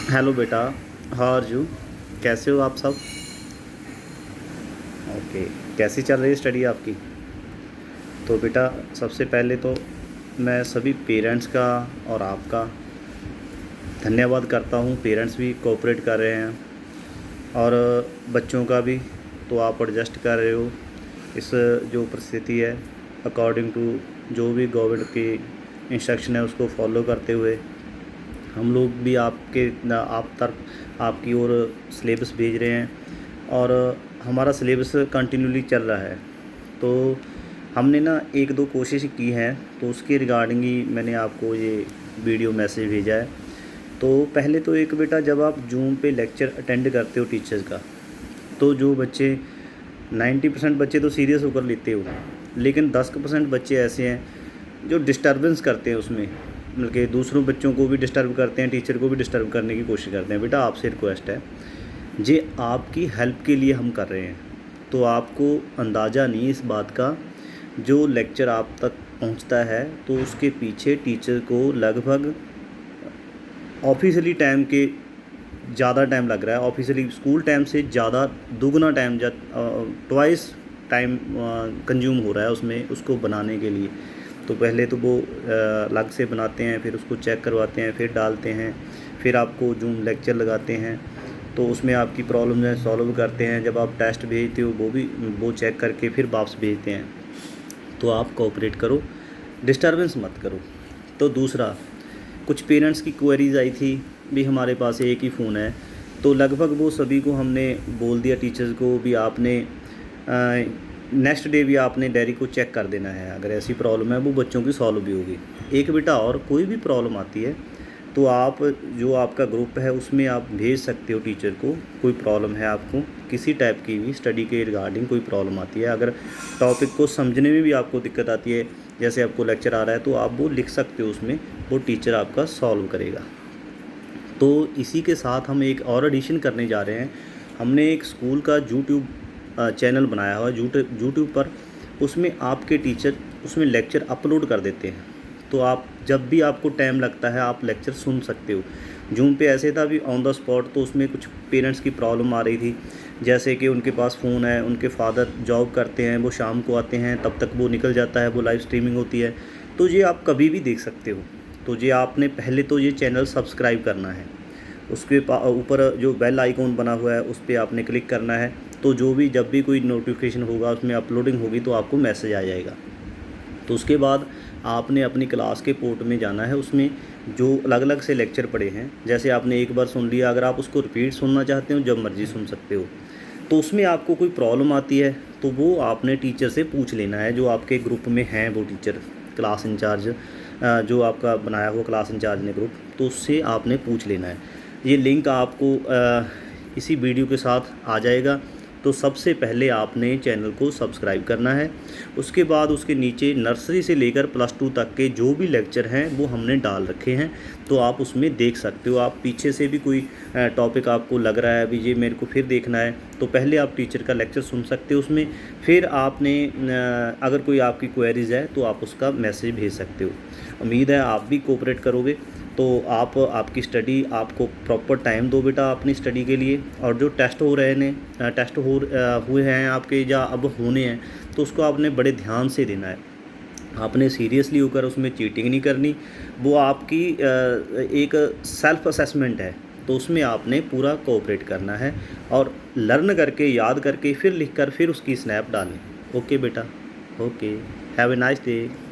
Hello बेटा, how are you? कैसे हो आप सब? ओके। कैसी चल रही है स्टडी आपकी? तो बेटा, सबसे पहले तो मैं सभी पेरेंट्स का और आपका धन्यवाद करता हूँ। पेरेंट्स भी कोऑपरेट कर रहे हैं और बच्चों का भी। तो आप एडजस्ट कर रहे हो इस जो परिस्थिति है, अकॉर्डिंग टू जो भी गवर्नमेंट की इंस्ट्रक्शन है उसको फॉलो करते हुए हम लोग भी आपकी ओर सिलेबस भेज रहे हैं और हमारा सिलेबस कंटिन्यूली चल रहा है। तो हमने ना एक दो कोशिश की हैं, तो उसके रिगार्डिंग ही मैंने आपको ये वीडियो मैसेज भेजा है। तो पहले तो एक बेटा, जब आप जूम पे लेक्चर अटेंड करते हो टीचर्स का, तो जो बच्चे 90% बच्चे तो सीरियस होकर लेते हो, लेकिन 10% बच्चे ऐसे हैं जो डिस्टर्बेंस करते हैं उसमें, मतलब कि दूसरों बच्चों को भी डिस्टर्ब करते हैं, टीचर को भी डिस्टर्ब करने की कोशिश करते हैं। बेटा, आपसे रिक्वेस्ट है, ये आपकी हेल्प के लिए हम कर रहे हैं। तो आपको अंदाज़ा नहीं इस बात का, जो लेक्चर आप तक पहुंचता है तो उसके पीछे टीचर को लगभग ऑफिशियली टाइम के ज़्यादा टाइम लग रहा है। ऑफिशियली स्कूल टाइम से ज़्यादा दुगना टाइम, ट्वाइस टाइम कंज्यूम हो रहा है उसमें, उसको बनाने के लिए। तो पहले तो वो अलग से बनाते हैं, फिर उसको चेक करवाते हैं, फिर डालते हैं, फिर आपको जूम लेक्चर लगाते हैं, तो उसमें आपकी प्रॉब्लम है सॉल्व करते हैं। जब आप टेस्ट भेजते हो वो चेक करके फिर वापस भेजते हैं। तो आप कोऑपरेट करो, डिस्टर्बेंस मत करो। तो दूसरा, कुछ पेरेंट्स की क्वेरीज आई थी भी, हमारे पास एक ही फ़ोन है, तो लगभग वो सभी को हमने बोल दिया, टीचर्स को भी आपने नेक्स्ट डे भी आपने डायरी को चेक कर देना है। अगर ऐसी प्रॉब्लम है वो बच्चों की सॉल्व भी होगी। एक बेटा, और कोई भी प्रॉब्लम आती है तो आप जो आपका ग्रुप है उसमें आप भेज सकते हो टीचर को। कोई प्रॉब्लम है आपको किसी टाइप की भी, स्टडी के रिगार्डिंग कोई प्रॉब्लम आती है, अगर टॉपिक को समझने में भी आपको दिक्कत आती है, जैसे आपको लेक्चर आ रहा है, तो आप वो लिख सकते हो उसमें, वो टीचर आपका सॉल्व करेगा। तो इसी के साथ हम एक और एडिशन करने जा रहे हैं। हमने एक स्कूल का यूट्यूब चैनल बनाया हुआ है यूट्यूब पर। उसमें आपके टीचर उसमें लेक्चर अपलोड कर देते हैं, तो आप जब भी आपको टाइम लगता है आप लेक्चर सुन सकते हो। जूम पे ऐसे था भी ऑन द स्पॉट, तो उसमें कुछ पेरेंट्स की प्रॉब्लम आ रही थी, जैसे कि उनके पास फ़ोन है, उनके फादर जॉब करते हैं, वो शाम को आते हैं, तब तक वो निकल जाता है, वो लाइव स्ट्रीमिंग होती है, तो ये आप कभी भी देख सकते हो। तो ये आपने पहले तो ये चैनल सब्सक्राइब करना है, उसके ऊपर जो बेल आइकॉन बना हुआ है उस पर आपने क्लिक करना है, तो जो भी जब भी कोई नोटिफिकेशन होगा उसमें अपलोडिंग होगी तो आपको मैसेज आ जाएगा। तो उसके बाद आपने अपनी क्लास के पोर्ट में जाना है, उसमें जो अलग अलग से लेक्चर पड़े हैं, जैसे आपने एक बार सुन लिया, अगर आप उसको रिपीट सुनना चाहते हो जब मर्ज़ी सुन सकते हो। तो उसमें आपको कोई प्रॉब्लम आती है तो वो आपने टीचर से पूछ लेना है, जो आपके ग्रुप में हैं वो टीचर, क्लास इंचार्ज, जो आपका बनाया हुआ क्लास इंचार्ज ने ग्रुप, तो उससे आपने पूछ लेना है। ये लिंक आपको इसी वीडियो के साथ आ जाएगा। तो सबसे पहले आपने चैनल को सब्सक्राइब करना है। उसके बाद उसके नीचे नर्सरी से लेकर +2 तक के जो भी लेक्चर हैं वो हमने डाल रखे हैं, तो आप उसमें देख सकते हो। आप पीछे से भी कोई टॉपिक आपको लग रहा है अभी ये मेरे को फिर देखना है, तो पहले आप टीचर का लेक्चर सुन सकते हो उसमें, फिर आपने अगर कोई आपकी क्वेरीज़ है तो आप उसका मैसेज भेज सकते हो। उम्मीद है आप भी कोऑपरेट करोगे। तो आप आपकी स्टडी, आपको प्रॉपर टाइम दो बेटा अपनी स्टडी के लिए। और जो टेस्ट हो रहे हैं, हुए हैं आपके या अब होने हैं, तो उसको आपने बड़े ध्यान से देना है। आपने सीरियसली होकर उसमें चीटिंग नहीं करनी। वो आपकी एक सेल्फ असेसमेंट है, तो उसमें आपने पूरा कोऑपरेट करना है और लर्न करके, याद करके, फिर लिख कर, फिर उसकी स्नैप डालनी। ओके बेटा, okay, have a nice day.